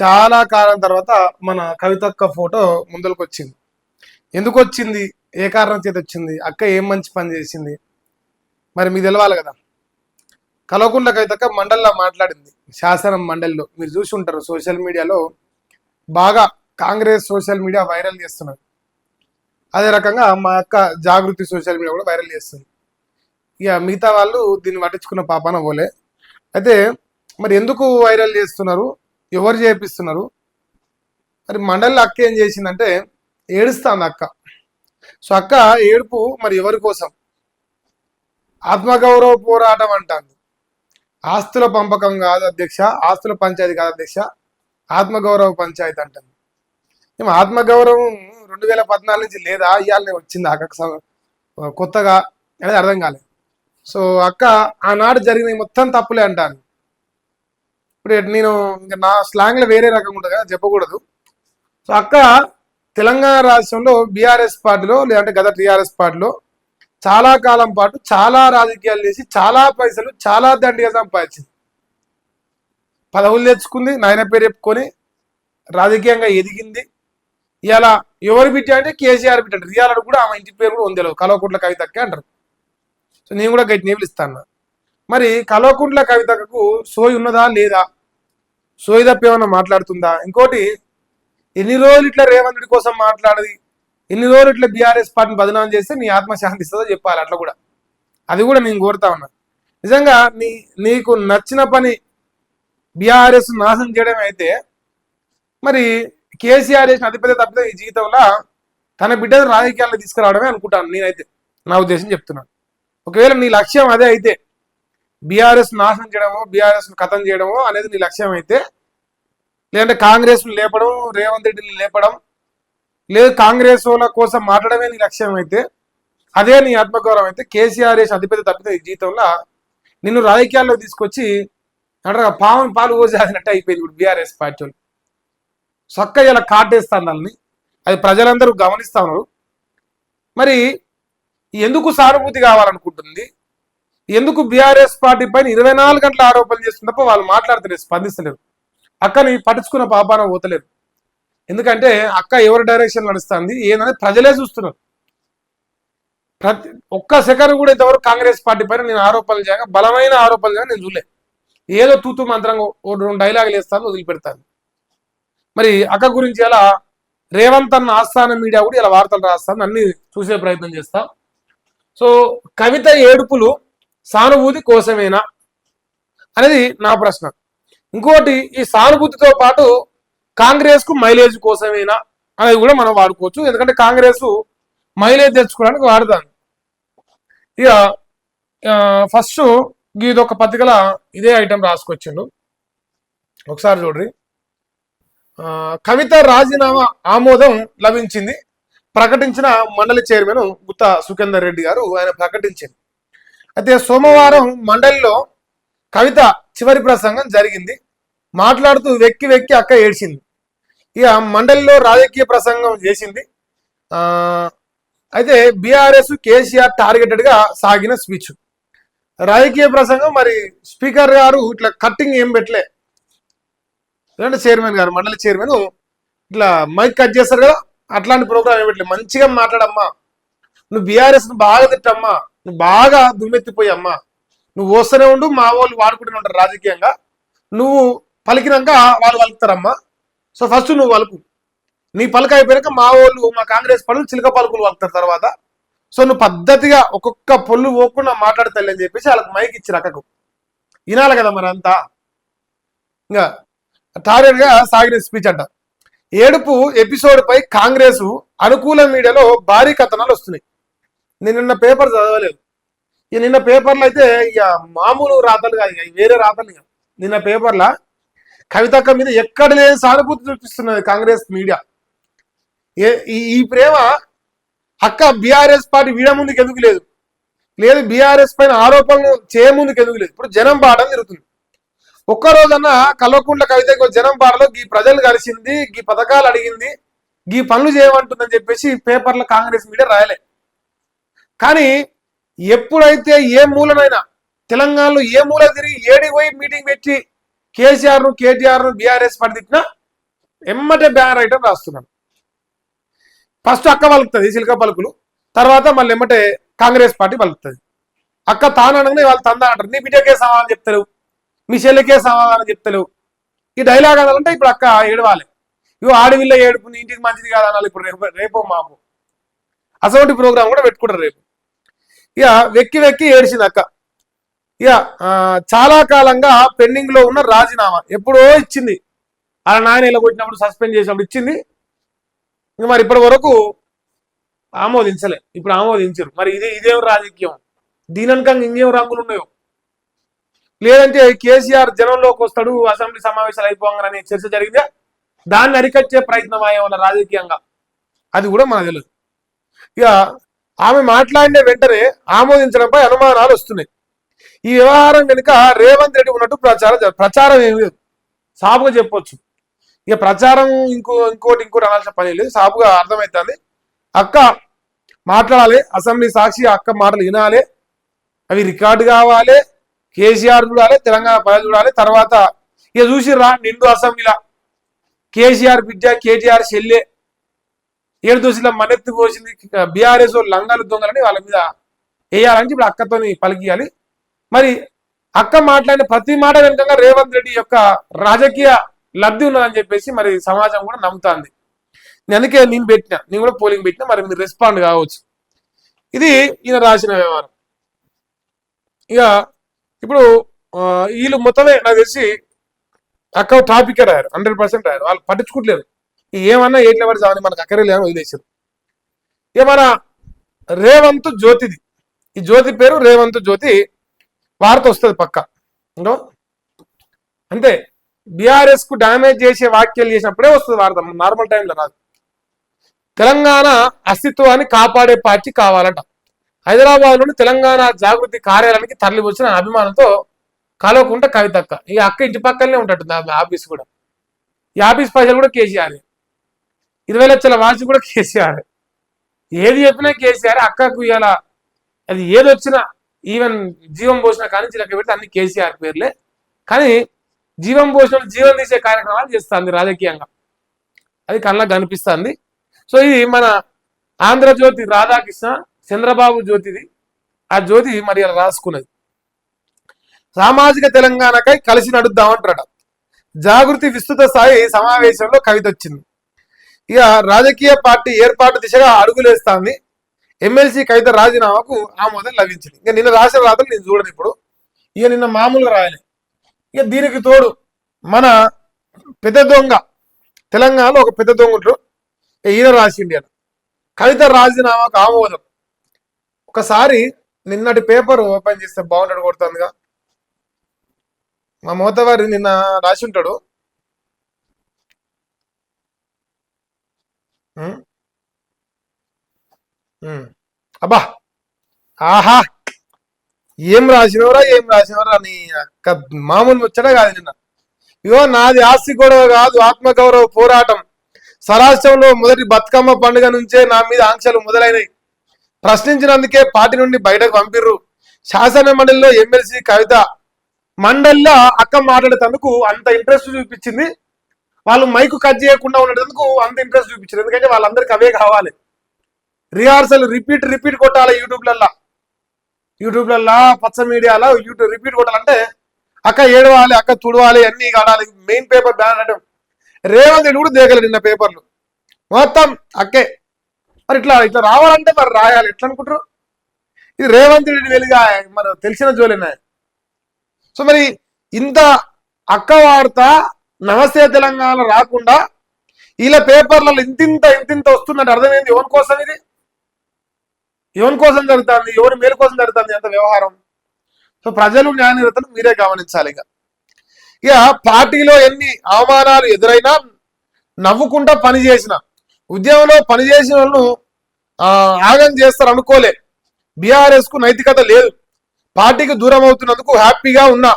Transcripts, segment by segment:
చాలా కాలం తర్వాత మన కవితక్క ఫోటో ముందరకు వచ్చింది. ఎందుకు వచ్చింది, ఏ కారణం చేత వచ్చింది, అక్క ఏం మంచి పని చేసింది మరి మీకు తెలవాలి కదా. కల్వకుంట్ల కవితక్క మండలిలో మాట్లాడింది, శాసనం మండలిలో. మీరు చూసి ఉంటారు సోషల్ మీడియాలో బాగా కాంగ్రెస్ సోషల్ మీడియా వైరల్ చేస్తున్నారు. అదే రకంగా మా అక్క జాగృతి సోషల్ మీడియా కూడా వైరల్ చేస్తుంది. ఇక మిగతా వాళ్ళు దీన్ని పట్టించుకున్న పాపాన పోలే. అయితే మరి ఎందుకు వైరల్ చేస్తున్నారు, ఎవరు చేపిస్తున్నారు? మరి మండలిలో అక్క ఏం చేసిందంటే ఏడుస్తుంది అక్క. సో అక్క ఏడుపు మరి ఎవరి కోసం? ఆత్మగౌరవ పోరాటం అంటాను. ఆస్తుల పంపకం కాదు అధ్యక్ష, ఆస్తుల పంచాయతీ కాదు అధ్యక్ష, ఆత్మగౌరవ పంచాయతీ అంటాను. ఏమో ఆత్మగౌరవం 2014 నుంచి లేదా, ఇవాళనే వచ్చింది అక్క కొత్తగా అనేది అర్థం కాలేదు. సో అక్క ఆనాడు జరిగిన మొత్తం తప్పులే అంటాను. ఇప్పుడు నేను ఇంకా నా స్లాంగ్లో వేరే రకంగా ఉంటుంది కదా, చెప్పకూడదు. సో అక్క తెలంగాణ రాష్ట్రంలో బీఆర్ఎస్ పార్టీలో లేదంటే గత టీఆర్ఎస్ పార్టీలో చాలా కాలం పాటు చాలా రాజకీయాలు చేసి చాలా పైసలు చాలా దండిగా సంపాదించింది. పదవులు తెచ్చుకుంది, నాయన పేరు చెప్పుకొని రాజకీయంగా ఎదిగింది. ఇలా ఎవరు బిడ్డ అంటే కేసీఆర్ బిడ్డ. రియాలడు కూడా ఆమె ఇంటి పేరు కూడా ఉందేలో, కల్వకుంట్ల కవితక్కే అంటారు. సో నేను కూడా గట్టి నేపులు ఇస్తాను. మరి కల్వకుంట్ల కవితకు సోయి ఉన్నదా లేదా, సోయి తప్ప ఏమన్నా మాట్లాడుతుందా? ఇంకోటి, ఎన్ని రోజులు ఇట్లా రేవంతుడి కోసం మాట్లాడది, ఎన్ని రోజులు ఇట్లా బీఆర్ఎస్ పార్టీని బదనాం చేస్తే నీ ఆత్మ శాంతిస్తుందో చెప్పాలి. అట్లా కూడా అది కూడా నేను కోరుతా ఉన్నా. నిజంగా నీకు నచ్చిన పని బీఆర్ఎస్ నాశనం చేయడం అయితే మరి కేసీఆర్ చేసిన అతిపెద్ద తప్పితే ఈ జీవితంలో తన బిడ్డను రాజకీయాల్లో తీసుకురావడమే అనుకుంటాను నేనైతే. నా ఉద్దేశం చెప్తున్నాను. ఒకవేళ నీ లక్ష్యం అదే అయితే, బీఆర్ఎస్ నాశనం చేయడమో బీఆర్ఎస్ ఖతం చేయడమో అనేది నీ లక్ష్యం అయితే, లేదంటే కాంగ్రెస్ లేపడం, రేవంత్ రెడ్డిని లేపడం, లేదు కాంగ్రెస్ వాళ్ళ కోసం మాట్లాడమే నీ లక్ష్యం అయితే, అదే నీ ఆత్మగౌరవం అయితే, కేసీఆర్ చేసిన అతిపెద్ద తప్పితే ఈ జీవితంలో నిన్ను రాజకీయాల్లో తీసుకొచ్చి అంటారు పావును పాలు పోసేసినట్టు అయిపోయింది ఇప్పుడు బీఆర్ఎస్ పార్టీ వాళ్ళు. చక్క ఇలా కాటేస్తాను వాళ్ళని, అది ప్రజలందరూ గమనిస్తా ఉన్నారు. మరి ఎందుకు సానుభూతి కావాలనుకుంటుంది, ఎందుకు బీఆర్ఎస్ పార్టీ పైన 24 గంటల ఆరోపణలు చేస్తుంది తప్ప వాళ్ళు మాట్లాడతలేరు, స్పందిస్తలేరు. అక్కని పట్టించుకున్న పాపాన పోతలేరు. ఎందుకంటే అక్క ఎవరి డైరెక్షన్ నడుస్తుంది ఏంటనేది ప్రజలే చూస్తున్నారు. ఒక్క సెకండ్ కూడా ఇంతవరకు కాంగ్రెస్ పార్టీ పైన నేను ఆరోపణలు చేయగా, బలమైన ఆరోపణలు చేయగా నేను చూడలే. ఏదో తూతూ మంత్రంగా 2 డైలాగులు వేస్తాను, వదిలిపెడతాను. మరి అక్క గురించి ఇలా రేవంత్ అన్న ఆస్థాన మీడియా కూడా ఇలా వార్తలు రాస్తాను, అన్ని చూసే ప్రయత్నం చేస్తా. సో కవిత ఏడుపులు సానుభూతి కోసమేనా అనేది నా ప్రశ్న. ఇంకోటి, ఈ సానుభూతితో పాటు కాంగ్రెస్ కు మైలేజ్ కోసమేనా అనేది కూడా మనం వాడుకోవచ్చు. ఎందుకంటే కాంగ్రెస్ మైలేజ్ తెచ్చుకోవడానికి వాడతాను. ఇక ఫస్ట్ ఇదొక పత్రికల ఇదే ఐటెం రాసుకొచ్చిండు, ఒకసారి చూడ్రి. కవిత రాజీనామా ఆమోదం లభించింది, ప్రకటించిన మండలి చైర్మన్ గుత్తా సుఖేందర్ రెడ్డి గారు ఆయన ప్రకటించింది. అయితే సోమవారం మండలిలో కవిత చివరి ప్రసంగం జరిగింది. మాట్లాడుతూ వెక్కి వెక్కి అక్క ఏడ్చింది. ఇక మండలిలో రాజకీయ ప్రసంగం చేసింది. అయితే బీఆర్ఎస్ కేసీఆర్ టార్గెటెడ్ గా సాగిన స్పీచ్, రాజకీయ ప్రసంగం. మరి స్పీకర్ గారు ఇట్లా కట్టింగ్ ఏం పెట్టలే, ఎందుకంటే చైర్మన్ గారు మండలి చైర్మన్ ఇట్లా మైక్ కట్ చేస్తారు కదా, అట్లాంటి ప్రోగ్రామ్ ఏం పెట్టలేదు. మంచిగా మాట్లాడమ్మా, నువ్వు బీఆర్ఎస్ బాగా తిట్టమ్మా, నువ్వు బాగా దుమ్మెత్తిపోయమ్మా, నువ్వు వస్తూనే ఉండు, మా వాళ్ళు వాడుకుంటూనే ఉంటారు రాజకీయంగా, నువ్వు పలికినాక వాళ్ళు పలుకుతారమ్మా. సో ఫస్ట్ నువ్వు పలుకు, నీ పలుకు అయిపోయాక మా వాళ్ళు మా కాంగ్రెస్ పనులు చిలక పలుకులు పలుకుతారు తర్వాత. సో నువ్వు పద్ధతిగా ఒక్కొక్క పొల్లు పోకుండా మాట్లాడతాయి అని చెప్పేసి వాళ్ళకి మైక్ ఇచ్చి అక్కకు వినాలి కదా. మరి అంతా ఇంకా టార్గెట్ గా సాగిన స్పీచ్ అంట. ఏడుపు ఎపిసోడ్ పై కాంగ్రెస్ అనుకూల మీడియాలో భారీ కథనాలు వస్తున్నాయి. నేను నిన్న పేపర్ చదవలేదు. ఇక నిన్న పేపర్లో అయితే ఇక మామూలు రాతలు కాదు, ఇక వేరే రాతలు. ఇక నిన్న పేపర్లో కవితక్క మీద ఎక్కడ లేని సానుభూతి చూపిస్తున్నది కాంగ్రెస్ మీడియా. ఈ ప్రేమ అక్క బీఆర్ఎస్ పార్టీ వీడ ముందుకు ఎందుకు లేదు, లేదు బీఆర్ఎస్ పైన ఆరోపణలు చేయముందుకు ఎందుకు లేదు. ఇప్పుడు జనం బాటం జరుగుతుంది. ఒక్కరోజన్నా కల్వకుంట్ల కవితకు జనం బాటలో ఈ ప్రజలు కలిసింది, ఈ పథకాలు అడిగింది, ఈ పనులు చేయమంటుందని చెప్పేసి పేపర్లో కాంగ్రెస్ మీడియా రాయలే. కానీ ఎప్పుడైతే ఏ మూలనైనా తెలంగాణలో ఏ మూల తిరిగి ఏడికి పోయి మీటింగ్ పెట్టి కేసీఆర్ ను కేటీఆర్ ను బీఆర్ఎస్ పార్టీ తిట్టినా ఎమ్మటే బ్యానర్ ఐటమ్ రాస్తున్నాను. ఫస్ట్ అక్క పలుకుతుంది సిల్క పలుకులు, తర్వాత మళ్ళీ ఎమ్మటే కాంగ్రెస్ పార్టీ పలుకుతుంది. అక్క తాననే వాళ్ళు తందా అంటారు. నీ బిడ్డకే సమాధానం చెప్తలేవు, మీ చెల్లికే సమాధానం చెప్తలేవు. ఈ డైలాగ్ అనాలంటే ఇప్పుడు అక్క ఏడవాలి. ఇగో ఆడవిల్ల ఏడుపు నీ ఇంటికి మంచిది కాదనాలి. ఇప్పుడు రేపో మాపు అసలు ప్రోగ్రామ్ కూడా పెట్టుకుంటారు రేపు. ఇక వెక్కి వెక్కి ఏడిచింది అక్క. ఇక చాలా కాలంగా పెండింగ్ లో ఉన్న రాజీనామా ఎప్పుడో ఇచ్చింది. అలా నాయన ఇలా కొట్టినప్పుడు సస్పెండ్ చేసినప్పుడు ఇచ్చింది. ఇంక మరి ఇప్పటి వరకు ఆమోదించలే. ఇప్పుడు ఆమోదించరు. మరి ఇదేం రాజకీయం? దీననకంగా ఇంకేం రంగులు ఉన్నాయో. లేదంటే కేసీఆర్ జనంలోకి వస్తాడు, అసెంబ్లీ సమావేశాలు అయిపోగానే చర్చ జరిగిందా, దాన్ని అరికట్టే ప్రయత్నం అయ్యే వాళ్ళ రాజకీయంగా, అది కూడా మనకు తెలియదు. ఇక ఆమె మాట్లాడిన వెంటనే ఆమోదించడంపై అనుమానాలు వస్తున్నాయి. ఈ వ్యవహారం వెనుక రేవంత్ రెడ్డి ఉన్నట్టు ప్రచారం ఏమి లేదు, సాపుగా చెప్పొచ్చు. ఇక ప్రచారం ఇంకోటి అనాల్సిన పని లేదు, సాపుగా అర్థమవుతుంది. అక్క మాట్లాడాలి, అసెంబ్లీ సాక్షి అక్క మాటలు వినాలి, అవి రికార్డు కావాలి, కేసీఆర్ చూడాలి, తెలంగాణ ప్రజలు చూడాలి. తర్వాత ఇక చూసిర్రా నిండు అసెంబ్లీలా కేసీఆర్ బిడ్డ కేటీఆర్ చెల్లె ఏడు దోశల మనెత్తి పోసింది, బీఆర్ఎస్ లంగాలు దొంగలని వాళ్ళ మీద వేయాలని ఇప్పుడు అక్కతోని పలికియాలి. మరి అక్క మాట్లాడిన ప్రతి మాట వెనుకంగా రేవంత్ రెడ్డి యొక్క రాజకీయ లబ్ధి ఉన్నదని చెప్పేసి మరి సమాజం కూడా నమ్ముతుంది. అందుకే నేను కూడా పోలింగ్ పెట్టినా, మరి మీరు రెస్పాండ్ కావచ్చు. ఇది ఈయన రాసిన వ్యవహారం. ఇక ఇప్పుడు వీళ్ళు మొత్తమే నాకు తెలిసి అక్క టాపిక్ రాయారు, 100% రాయారు. వాళ్ళు పట్టించుకుంటలేరు. ఏమన్నా ఏట్ల పడి చావని మనకు అక్కడే లేదని వదిలేశారు. ఇక మన రేవంత్ జ్యోతిది, ఈ జ్యోతి పేరు రేవంత్ జ్యోతి, వార్త వస్తుంది పక్క. అంతే, బీఆర్ఎస్ కు డామేజ్ చేసే వ్యాఖ్యలు చేసినప్పుడే వస్తుంది వార్త, నార్మల్ టైంలో రాదు. తెలంగాణ అస్తిత్వాన్ని కాపాడే పార్టీ కావాలట. హైదరాబాద్ లోని తెలంగాణ జాగృతి కార్యాలయానికి తరలి వచ్చిన అభిమానంతో కలవకుండా కవితక్క. ఈ అక్క ఇంటి పక్కనే ఉంటట్టుంది ఆఫీస్ కూడా. ఈ ఆఫీస్ పైసలు కూడా కేసీఆర్, 20 లక్షల వాసి కూడా కేసీఆర్. ఏది చెప్పినా కేసీఆర్. అక్కకు ఇలా అది ఏది వచ్చినా, ఈవెన్ జీవం పోసిన కానీ లెక్క పెడితే అన్ని కేసీఆర్ పేర్లే. కానీ జీవం పోసిన జీవం తీసే కార్యక్రమాలు చేస్తుంది రాజకీయంగా, అది కళ్ళకు కనిపిస్తుంది. సో ఇది మన ఆంధ్రజ్యోతి రాధాకృష్ణ చంద్రబాబు జ్యోతిది. ఆ జ్యోతి మరి అలా రాసుకున్నది. సామాజిక తెలంగాణకై కలిసి నడుద్దామంటారట. జాగృతి విస్తృత స్థాయి సమావేశంలో కవిత వచ్చింది. ఇక రాజకీయ పార్టీ ఏర్పాటు దిశగా అడుగులేస్తాంది. ఎమ్మెల్సీ కవిత రాజీనామాకు ఆమోదం లభించింది. ఇక నిన్న రాసిన రాతలు నేను చూడను ఇప్పుడు, ఇక నిన్న మామూలుగా రాయాలి. ఇక దీనికి తోడు మన పెద్ద దొంగ, తెలంగాణలో ఒక పెద్ద దొంగ ఉంటారు, ఈయన రాసిండి అని కవిత రాజీనామాకు ఆమోదం. ఒకసారి నిన్నటి పేపర్ ఓపెన్ చేస్తే బాగుంటాడు, కొడుతుందిగా. మా మోతవారి నిన్న రాసి ఉంటాడు. అబ్బా ఆహా, ఏం రాసినవరా నీ అక్క, మామూలు ముచ్చట కాదు. నిన్న ఇగో నాది ఆస్తి గొడవ కాదు, ఆత్మగౌరవ పోరాటం. స్వరాష్ట్రంలో మొదటి బతుకమ్మ పండుగ నుంచే నా మీద ఆంక్షలు మొదలైనవి. ప్రశ్నించినందుకే పార్టీ నుండి బయటకు పంపిర్రు. శాసన మండలిలో ఎమ్మెల్సీ కవిత మండలిలో అక్క మాట్లాడేందుకు అంత ఇంట్రెస్ట్ చూపించింది. వాళ్ళు మైకు కట్ చేయకుండా ఉండేందుకు అంత ఇంట్రెస్ట్ చూపించారు. ఎందుకంటే వాళ్ళందరికీ అవే కావాలి. రిహార్సల్ రిపీట్ కొట్టాలి యూట్యూబ్లల్లా పచ్చ మీడియాలో రిపీట్ కొట్టాలంటే అక్క ఏడవాలి, అక్క తుడవాలి, అన్ని కాడాలి. మెయిన్ పేపర్ బ్యాన్ అంటే రేవంత్ రెడ్డి కూడా దేగలడు నిన్న పేపర్లు మొత్తం అక్కే. మరి ఇట్లా రావాలంటే మరి రాయాలి. ఎట్లా అనుకుంటారు? ఇది రేవంత్ రెడ్డి వెలుగా మరి తెలిసిన జోలినా. సో మరి ఇంత అక్క వార్త నమస్తే తెలంగాణ రాకుండా ఇలా పేపర్లలో ఇంతింత వస్తున్నట్టు అర్థమైంది. ఎవరి కోసం ఇది? ఎవరి కోసం జరుగుతుంది? ఎవరి మేలు కోసం జరుగుతుంది అంత వ్యవహారం? సో ప్రజలు న్యాయనిరతను మీరే గమనించాలి. ఇక పార్టీలో ఎన్ని అవమానాలు ఎదురైనా నవ్వుకుంటా పనిచేసిన, ఉద్యమంలో పనిచేసిన వాళ్ళు ఆగం చేస్తారు అనుకోలే. బీఆర్ఎస్ కు నైతికత లేదు, పార్టీకి దూరం అవుతున్నందుకు హ్యాపీగా ఉన్నా.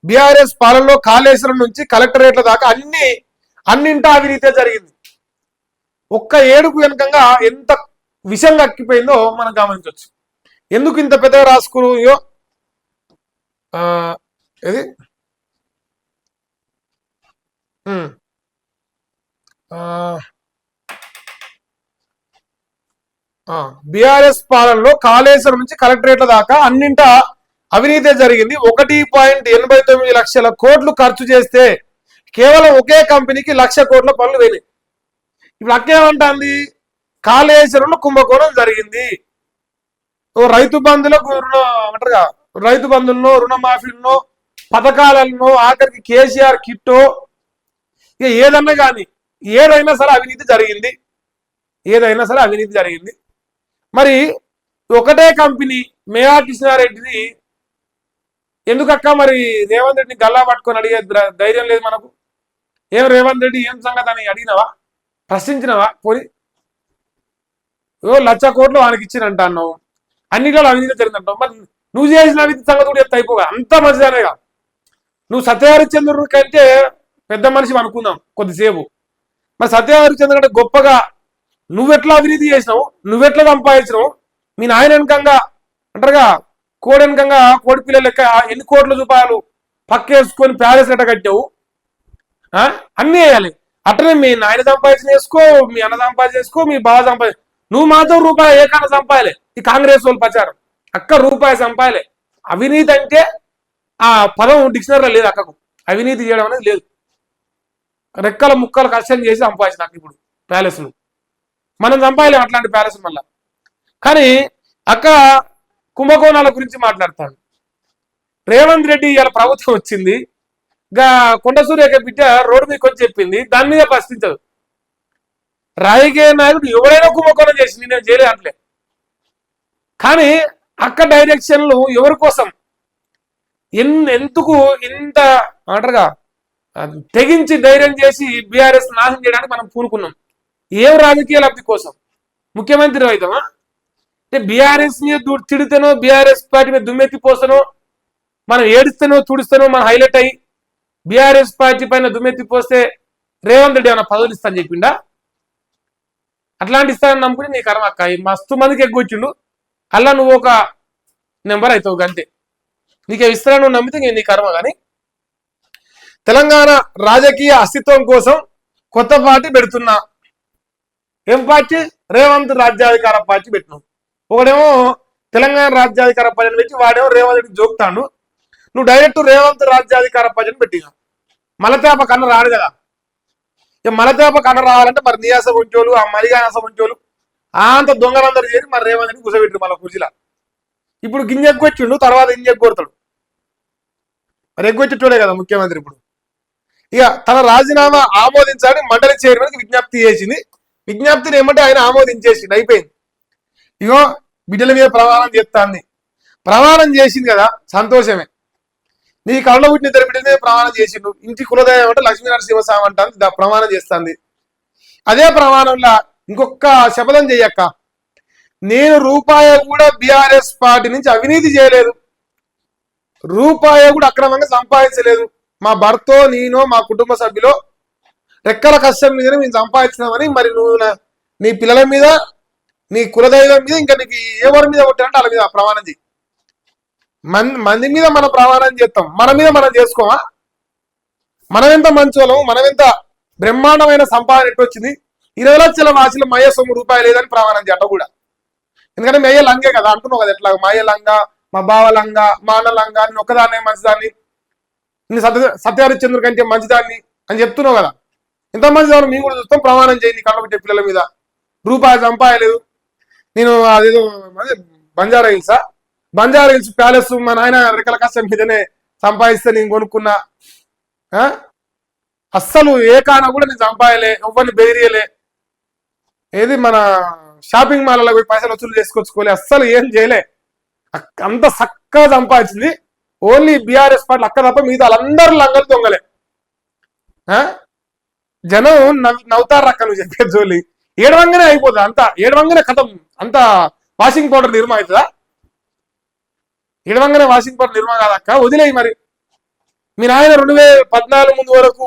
బీఆర్ఎస్ పాలనలో కాళేశ్వరం నుంచి కలెక్టరేట్ల దాకా అన్నింటా అవినీతే జరిగింది. ఒక్క ఏడుకు వెనుకంగా ఎంత విషం కక్కిపోయిందో మనం గమనించవచ్చు. ఎందుకు ఇంత పెద్దగా రాసుకురు? ఇది బీఆర్ఎస్ పాలనలో కాళేశ్వరం నుంచి కలెక్టరేట్ల దాకా అన్నింట అవినీతి జరిగింది. 1.89 లక్షల కోట్లు ఖర్చు చేస్తే కేవలం ఒకే కంపెనీకి 1,00,000 కోట్ల పనులు వేయాలి. ఇప్పుడు అక్కేమంటుంది, కాళేశ్వరంలో కుంభకోణం జరిగింది. రైతు బంధులకు అంటారుగా, రైతు బంధుల్లో రుణమాఫీల్లో పథకాలను ఆఖరికి కేసీఆర్ కిట్టో ఇక ఏదన్నా కానీ ఏదైనా సరే అవినీతి జరిగింది. ఏదైనా సరే అవినీతి జరిగింది. మరి ఒకటే కంపెనీ మేయా కృష్ణారెడ్డిని ఎందుకక్క మరి రేవంత్ రెడ్డిని గల్లా పట్టుకొని అడిగే ధైర్యం లేదు మనకు? ఏం రేవంత్ రెడ్డి ఏం సంగతి అని అడిగినవా, ప్రశ్నించినవా? పోయి 1,00,000 కోట్లు వానికి ఇచ్చినంట అన్నావు, అన్నిట్లో అవినీతి జరిగిందంటావు. మరి నువ్వు చేసిన అవినీతి సంగతి కూడా చెప్తే అయిపోగా, అంత మంచిదనేగా. నువ్వు సత్యహరిచంద్రుడి కంటే పెద్ద మనిషి అనుకుందాం కొద్దిసేపు. మరి సత్యహరిచంద్రుడు కంటే గొప్పగా నువ్వెట్లా అవినీతి చేసినావు, నువ్వెట్లా సంపాదించినావు, మీ నాయన వెనకంగా అంటారుగా కోడి వెనకంగా కోడి పిల్లలు లెక్క ఎన్ని కోట్ల రూపాయలు పక్కేసుకొని ప్యాలెస్ ఎట్ట కట్టావు, అన్నీ వేయాలి. అట్లనే మీ నాయన సంపాదించిన వేసుకో, మీ అన్న సంపాదించి వేసుకో, మీ బావ సంపాదించి, నువ్వు మాత్రం రూపాయి ఏకన్నా సంపాదలే. ఈ కాంగ్రెస్ వాళ్ళు ప్రచారం అక్క రూపాయి సంపాదలే. అవినీతి అంటే ఆ పదం డిక్షనరీలో లేదు అక్కకు. అవినీతి చేయడం అనేది లేదు. రెక్కల ముక్కలు కష్టం చేసి సంపాదించిన అక్క ఇప్పుడు ప్యాలెస్లు. మనం సంపాదలేం అట్లాంటి ప్యాలెస్ మళ్ళా. కానీ అక్క కుంభకోణాల గురించి మాట్లాడతాడు. రేవంత్ రెడ్డి ఇవాళ ప్రభుత్వం వచ్చింది, గా కొండ సూర్యక బిడ్డ రోడ్డు మీకు వచ్చి చెప్పింది, దాని మీద ప్రశ్నించదు. రాజకీయ నాయకుడు ఎవరైనా కుంభకోణం చేసి నేను చేయలేదు అంటలే. కానీ అక్క డైరెక్షన్లు ఎవరి కోసం, ఎందుకు ఇంత అంటారుగా తెగించి ధైర్యం చేసి బీఆర్ఎస్ నాశనం చేయడానికి మనం పూనుకున్నాం? ఏం రాజకీయ లబ్ధి కోసం? ముఖ్యమంత్రి అవుతామా? అంటే బీఆర్ఎస్ మీద తిడితేనో, బీఆర్ఎస్ పార్టీ మీద దుమ్మెత్తిపోస్తానో, మనం ఏడుస్తానో తుడుస్తానో మనం హైలైట్ అయ్యి బీఆర్ఎస్ పార్టీ పైన దుమ్మెత్తిపోస్తే రేవంత్ రెడ్డి ఏమైనా పదవులు ఇస్తాను చెప్పిండా? అట్లాంటి ఇస్తానని నమ్ముకుని నీ కర్మ అక్క. మస్తు మందికి ఎగ్గొచ్చిండు, అలా నువ్వు ఒక నెంబర్ అవుతావు అంతే. నీకే ఇస్తాను నువ్వు నమ్మితే నీ కర్మ. కానీ తెలంగాణ రాజకీయ అస్తిత్వం కోసం కొత్త పార్టీ పెడుతున్నా. ఏం పార్టీ? రేవంత్ రాజ్యాధికార పార్టీ పెట్టినావు. ఒకడేమో తెలంగాణ రాజ్యాధికార పార్టీని పెట్టి వాడేమో రేవంత్ రెడ్డి జోక్తాడు. నువ్వు డైరెక్ట్ రేవంత్ రాజ్యాధికార పార్టీని పెట్టినా. మలతేప కన్న రాడు కదా. ఇక మలతేప కన్న రావాలంటే మరి నియాస ఉంచోలు, ఆ మరిగాస ఉంచోలు అంత దొంగలందరూ చేరి మరి రేవంత్ రెడ్డి కూర్చోబెట్టారు మన కుర్చీలా. ఇప్పుడు గింజెక్కొచ్చిండు, తర్వాత ఇంజెక్కొడతాడు. మరి ఎగ్గొచ్చేటోడే కదా ముఖ్యమంత్రి. ఇప్పుడు ఇక తన రాజీనామా ఆమోదించాలని మండలి చైర్మన్కి విజ్ఞప్తి చేసింది. విజ్ఞప్తిని ఏమంటే ఆయన ఆమోదించేసింది, అయిపోయింది. ఇగో బిడ్డల మీద ప్రమాణం చేస్తాంది. ప్రమాణం చేసింది కదా, సంతోషమే. నీ కళ్ళ పుట్టిన ఇద్దరు బిడ్డల మీద ప్రమాణం చేసిండు. ఇంటి కులదైవం అంటే లక్ష్మీ నరసింహస్వామి అంటాను, ప్రమాణం చేస్తుంది. అదే ప్రమాణంలో ఇంకొక శపథం చెయ్యక్క, నేను రూపాయి కూడా బీఆర్ఎస్ పార్టీ నుంచి అవినీతి చేయలేదు, రూపాయి కూడా అక్రమంగా సంపాదించలేదు, మా భర్తో నేనో మా కుటుంబ సభ్యులో రెక్కల కష్టం మీదనే మేము సంపాదించినామని మరి నువ్వు నీ పిల్లల మీద, నీ కులదైవం మీద, ఇంకా నీకు ఎవరి మీద కొట్టారంటే వాళ్ళ మీద ప్రమాణం చేయి. మంది మీద మనం ప్రమాణం చేస్తాం, మన మీద మనం చేసుకోమా? మనం ఎంత మంచోళం, మనం ఎంత బ్రహ్మాండమైన సంపాదన ఎట్టు వచ్చింది? 20 లక్షల వాసిలో మయ్య సొమ్ము రూపాయలు లేదని ప్రమాణం చేయట కూడా. ఎందుకంటే మేయ లంగే కదా అంటున్నావు కదా, ఎట్లా మాయ లంగా, మా బావ లంగా, మా అన్న లంగా, నేను ఒక్కదాన్నే మంచిదాన్ని, నేను సత్యహరిచంద్రుడి కంటే మంచిదాన్ని అని చెప్తున్నావు కదా. ఎంత మంచిదాన్ని మేము కూడా చూస్తాం. ప్రమాణం చేయి నీ కళ్ళ పెట్టే పిల్లల మీద. రూపాయి సంపాదలేదు. నేను అదేదో బంజారా హిల్సా, బంజారా హిల్స్ ప్యాలెస్ మా నాయన రెక్కల కష్టం మీదనే సంపాదిస్తే నేను కొనుక్కున్నా. అస్సలు ఏ కాన కూడా నేను సంపాదలే, ఎవరిని బెదిరియలే. ఏది మన షాపింగ్ మాల్లో పోయి పైసలు వసూలు చేసుకొచ్చుకోలే, అస్సలు ఏం చేయలే. అంత చక్కగా సంపాదించింది ఓన్లీ బీఆర్ఎస్ పార్టీ అక్క తప్ప మిగతా వాళ్ళందరూ లంగలు దొంగలే. జనం నవ్వుతారు అక్క నువ్వు చెప్పే జోలి. ఏడవంగానే అయిపోతుంది అంతా, ఏడవంగానే కథం అంతా. వాషింగ్ పౌడర్ నిర్మా అవుతుందా? ఏడవంగానే వాషింగ్ పౌడర్ నిర్మా కాదక్క, వదిలేయి. మరి మీ నాయన 2014 ముందు వరకు,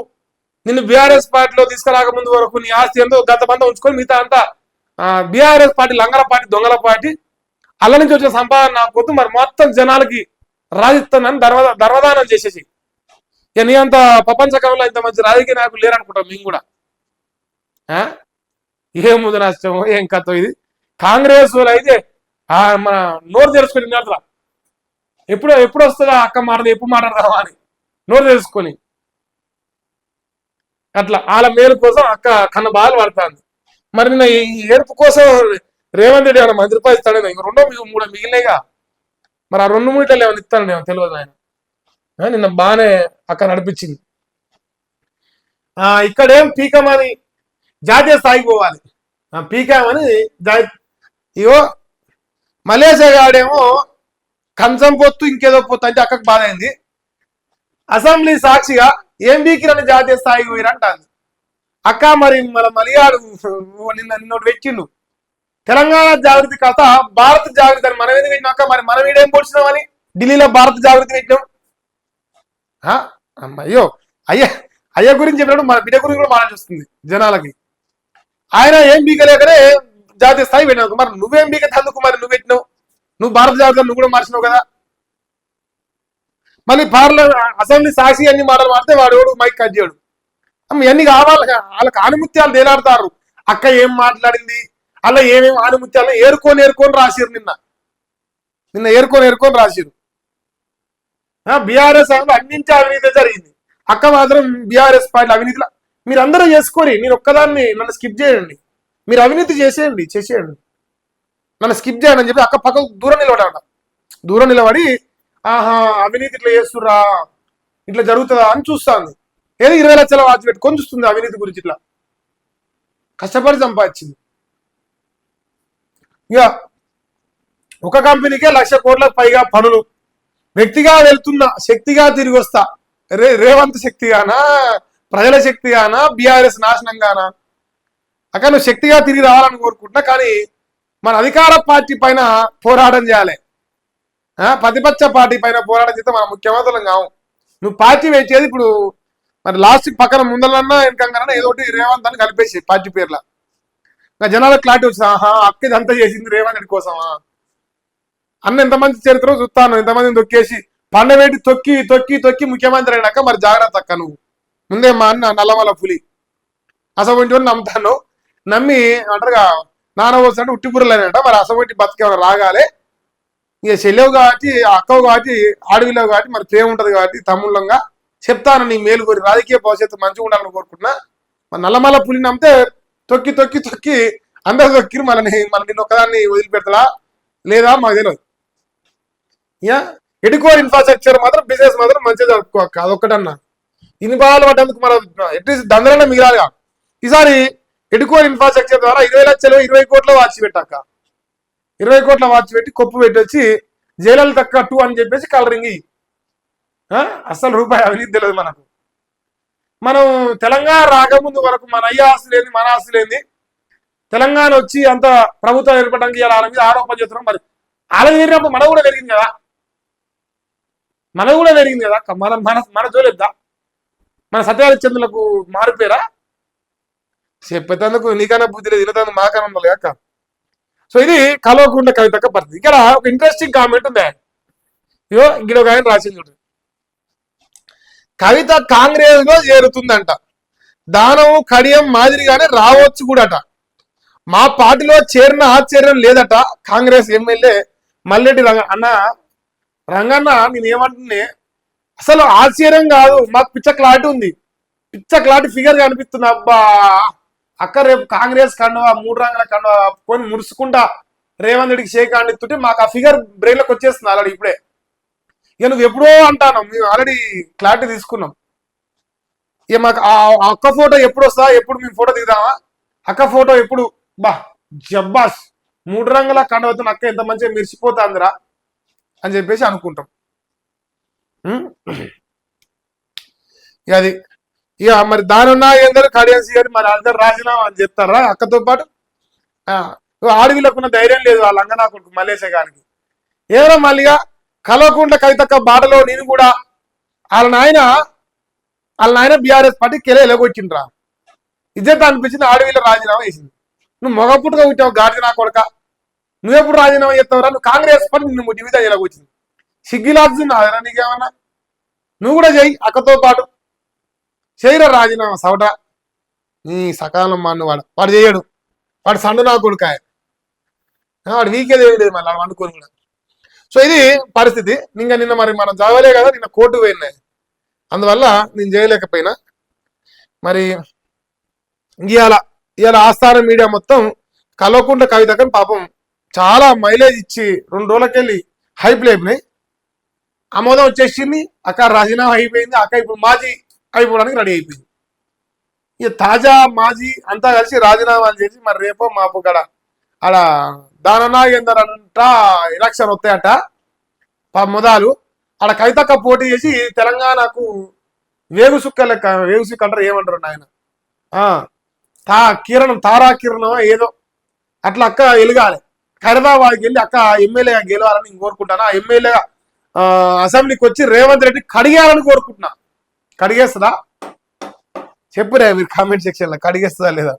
నిన్ను బీఆర్ఎస్ పార్టీలో తీసుకురాక ముందు వరకు నీ ఆస్తి ఎంతో గత బంధం ఉంచుకొని మిగతా అంతా బీఆర్ఎస్ పార్టీ లంగల పార్టీ, దొంగల పార్టీ. అల్ల నుంచి వచ్చిన సంపాదన నా పొత్తు మరి మొత్తం జనాలకి రాజిస్తానని దర్వదానం చేసేసి. ఇక నీ అంత ప్రపంచకంలో ఇంత మంచి రాజకీయ నాయకులు లేరనుకుంటాం మేము కూడా. ఆ ఏం ముందు నష్టమో ఏం కథో ఇది. కాంగ్రెస్ వాళ్ళు అయితే మన నోరు తెరుచుకొని విన్నారా, ఎప్పుడు వస్తుందా అక్క మాట్లాడదు, ఎప్పుడు మాట్లాడదావా అని నోరు తెలుసుకొని అట్లా వాళ్ళ మేలు కోసం అక్క కన్న బాధలు పడుతుంది. మరి నిన్న ఈ ఏడుపు కోసం రేవంత్ రెడ్డి ఏమైనా ₹10 ఇస్తాడు, ఇంక 2 3 మిగిలినాయిగా. మరి ఆ 2 3 ఏమైనా ఇస్తాను నేను తెలియదు ఆయన. నిన్న బాగానే అక్క నడిపించింది. ఇక్కడేం పీకమని జాతీయ స్థాయికి పోవాలి, పీకామని ఇగో మలేషియా గాడేమో కంచం పొత్తు ఇంకేదో పొత్తు అంటే అక్కకు బాధ అయింది. అసెంబ్లీ సాక్షిగా ఏం బీకిరని జాతీయ స్థాయికి పోయిరంటాను అక్క. మరి మన మలియాడు నిన్నోటి వెక్కిండు, తెలంగాణ జాగృతి కథ భారత జాగృతి అని మనం ఎందుకు పెట్టినాక, మరి మనం ఈడేం పొడిచినామని ఢిల్లీలో భారత జాగృతి పెట్టినాం. అయ్యో అయ్య గురించి చెప్పినప్పుడు మన బిడ్డ గురించి కూడా మాట్లాడి వస్తుంది జనాలకి. ఆయన ఏం బీకలేకనే జాతీయ స్థాయి పెట్టినావు, మరి నువ్వేం బీకతే అందుకు మరి నువ్వు పెట్టినావు, నువ్వు భారత జాగృతి నువ్వు కూడా మార్చినావు కదా. మళ్ళీ అసెంబ్లీ సాక్షి అన్ని మాటలు మాడితే వాడు మైక్ కట్ చేయడు. ఇవన్నీ కావాలి, వాళ్ళకి ఆనుముత్యాలు తేలాడతారు. అక్క ఏం మాట్లాడింది అలా ఏమేమి ఆనుముత్యాలు ఏరుకొని రాసిరు, నిన్న ఏరుకొని రాసిరు. బీఆర్ఎస్ అన్నించి అవినీతి జరిగింది, అక్క మాత్రం బీఆర్ఎస్ పార్టీ అవినీతిలో మీరందరూ చేసుకొని నేను ఒక్కదాన్ని నన్ను స్కిప్ చేయండి, మీరు అవినీతి చేసేయండి నన్ను స్కిప్ చేయండి అని చెప్పి అక్క పక్కకు దూరం నిలబడి అవినీతి ఇట్లా చేస్తుర్రా, ఇట్లా జరుగుతుందా అని చూస్తుంది. ఏదో 20 లక్షల వాచి పెట్టుకొని చూస్తుంది అవినీతి గురించి. ఇట్లా కష్టపడి సంపాదించింది. ఇక ఒక కంపెనీకే 1,00,000 కోట్లకు పైగా పనులు, వ్యక్తిగా వెళ్తున్నా శక్తిగా తిరిగి వస్తా. రేవంత్ శక్తిగానా, ప్రజల శక్తిగానా, బీఆర్ఎస్ నాశనంగానా? అక్కడ నువ్వు శక్తిగా తిరిగి రావాలని కోరుకుంటున్నా, కానీ మన అధికార పార్టీ పైన పోరాటం చేయాలి. ప్రతిపక్ష పార్టీ పైన పోరాటం చేస్తే మన ముఖ్యమంత్రులం కావు. నువ్వు పార్టీ పెట్టేది ఇప్పుడు మరి లాస్ట్ పక్కన ముందరన్నా వెనకన్నా ఏదో ఒకటి రేవంత్ అని కలిపేసి పార్టీ పేర్ల జనాలకు క్లారిటీ వచ్చింది. అక్క ఇదంతా చేసింది రేవంత్ రెడ్డి కోసమా అన్న ఎంతమంది చరిత్ర చూస్తాను, ఎంతమందిని తొక్కేసి పండవేటి తొక్కి తొక్కి తొక్కి ముఖ్యమంత్రి అయినాక మరి జాగ్రత్త అక్క. నువ్వు ముందే మా అన్న నల్లమల పులి అసవంటి నమ్ముతాను, నమ్మి అంటారుగా నాన్న పోసినట్టు ఉట్టిపురలేనంట. మరి అసవంటి బతికేమైనా రాగాలే, ఇక చెల్లెవు కాబట్టి అక్కవు కాబట్టి ఆడవిలేవు కాబట్టి మరి ప్రేమ ఉంటది కాబట్టి తమ్ముళ్ళంగా చెప్తాను నీ మేలు కోరి రాజకీయ భవిష్యత్తు మంచిగా ఉండాలని కోరుకుంటున్నా. మరి నల్లమల్ల పులి నమ్మితే తొక్కి తొక్కి తొక్కి అందరు తొక్కిరు, మళ్ళీ నిన్ను ఒక్కదాన్ని వదిలిపెడతా లేదా మాకు తెలియదు. ఇక ఎడ్యుకోర్ ఇన్ఫ్రాస్ట్రక్చర్ మాత్రం బిజినెస్ మాత్రం మంచిగా జరుపుకోక అదొక్కటన్నా. ఇన్ని బాధలు పడ్డందుకు మన అట్లీస్ట్ దందరన్నా మిగిలాలిగా. ఈసారి ఎడ్యుకోర్ ఇన్ఫ్రాస్ట్రక్చర్ ద్వారా 20 లక్షలు 20 కోట్ల వాచి పెట్టాక 20 కోట్ల వాచి పెట్టి కొప్పు పెట్టి వచ్చి జైలు తక్కువ 2 అని చెప్పేసి కలరింగ్. అసలు రూపాయి అవినీతి తెలియదు మనకు. మనం తెలంగాణ రాకముందు వరకు మన అయ్య ఆస్తులు ఏంది, మన ఆస్తులు ఏంది, తెలంగాణ వచ్చి అంత ప్రభుత్వం ఏర్పడడానికి ఇలా మీద ఆరోపణ చేస్తున్నాం. మరి అలా జరిగినప్పుడు మన కూడా పెరిగింది కదా, మన మన జోలిద్దా, మన సత్యహరిశ్చంద్రులకు మారిపోయారా? చెప్పేందుకు నీకన్నా బుద్ధి లేదు, ఇలాంటి మాకన్నా ఉండాలి కాక. సో ఇది కల్వకుంట్ల కవితక్క పరిస్థితి. ఇక్కడ ఒక ఇంట్రెస్టింగ్ కామెంట్ ఉంది. ఇగో ఇంకో ఒక ఆయన రాసింది చూడండి, కవిత కాంగ్రెస్ లో చేరుతుందంట, దానం కడియం మాదిరిగానే రావచ్చు కూడాట, మా పార్టీలో చేరిన ఆశ్చర్యం లేదట కాంగ్రెస్ ఎమ్మెల్యే మల్లెడ్డి రంగన్న నేను ఏమంటున్నా, అసలు ఆశ్చర్యం కాదు, మాకు పిచ్చ క్లారిటీ ఉంది, పిచ్చ క్లారిటీ ఫిగర్ కనిపిస్తుంది. అబ్బా అక్క రేపు కాంగ్రెస్ కండువా 3 రంగుల కండువా కొని మురుసుకుంటా రేవంత్ రెడ్డికి షేక్ అండిస్తుంటే మాకు ఆ ఫిగర్ బ్రెయిన్ లోకి వచ్చేస్తుంది ఆల్రెడీ ఇప్పుడే. ఇక నువ్వు ఎప్పుడో అంటాను, మేము ఆల్రెడీ క్లారిటీ తీసుకున్నాం. ఇక మాకు ఆ అక్క ఫోటో ఎప్పుడు వస్తా, ఎప్పుడు మేము ఫోటో దిగుదామా, అక్క ఫోటో ఎప్పుడు జబ్బాస్ 3 రంగుల కండువతో అక్క ఎంత మంచిగా మెరిసిపోతుందిరా అని చెప్పేసి అనుకుంటాం. ఇక అది ఇక మరి దానున్నా ఏందరూ కడియన్సీ గారు మరి అందరు రాజీనామా అని చెప్తారా అక్కతో పాటు. ఆడవిలకున్న ధైర్యం లేదు వాళ్ళ అంగనా కొడుకు మల్లేశ గారికి. ఏమో మళ్ళీగా కల్వకుంట్ల కవితక్క బాటలో నేను కూడా వాళ్ళ నాయన బీఆర్ఎస్ పార్టీ ఎలగొచ్చిండ్రా, ఇజ్జత్ అనిపించింది, ఆడవిలో రాజీనామా వేసింది. నువ్వు మొగపుట్టుగా పుట్టావు గాడిద నా కొడక, నువ్వెప్పుడు రాజీనామా చేస్తావురా, నువ్వు కాంగ్రెస్ పార్టీ నిన్ను జీవితం ఎలాగొచ్చింది, సిగ్గిలాడుతున్నా నీకేమన్నా, నువ్వు కూడా చెయ్యి అక్కతో పాటు చేయరా రాజీనామా సవట. నీ సకాలం మాను వాడు చేయడు, వాడు సండు నా కొడుకాయ, వాడు వీకేది ఏమి లేదు మళ్ళీ వాడు అనుకోని కూడా. సో ఇది పరిస్థితి. ఇంకా నిన్న మరి మనం చదవలే కదా, నిన్న కోర్టు పోయినాయి, అందువల్ల నేను చేయలేకపోయినా. మరి ఇవాళ ఆస్థాన మీడియా మొత్తం కల్వకుంట్ల కవితకని పాపం చాలా మైలేజ్ ఇచ్చి 2 రోజులకెళ్ళి హైప్ లేపినాయి. ఆమోదం వచ్చేసింది, అక్క రాజీనామా అయిపోయింది, అక్క ఇప్పుడు మాజీ అయిపోవడానికి రెడీ అయిపోయింది. ఇక తాజా మాజీ అంతా కలిసి రాజీనామాలు చేసి మరి రేపో మాపు గడ ఆడ దాననాగేందర్ అంట ఎలక్షన్ వస్తాయట మొదలు. ఆడ కవితక్క పోటీ చేసి తెలంగాణకు వేగుసుక్క లెక్క, వేగుసుక్క అంటారు ఏమంటారు ఆయన, తారా కిరణం ఏదో అట్లా అక్క వెలగాలి. ఖైరదాబాద్కి వెళ్ళి అక్క ఎమ్మెల్యేగా గెలవాలని నేను కోరుకుంటాను. ఆ ఎమ్మెల్యేగా అసెంబ్లీకి వచ్చి రేవంత్ రెడ్డి కడిగేయాలని కోరుకుంటున్నా. కడిగేస్తుందా చెప్పురే మీరు కామెంట్ సెక్షన్ లో, కడిగేస్తుందా లేదా?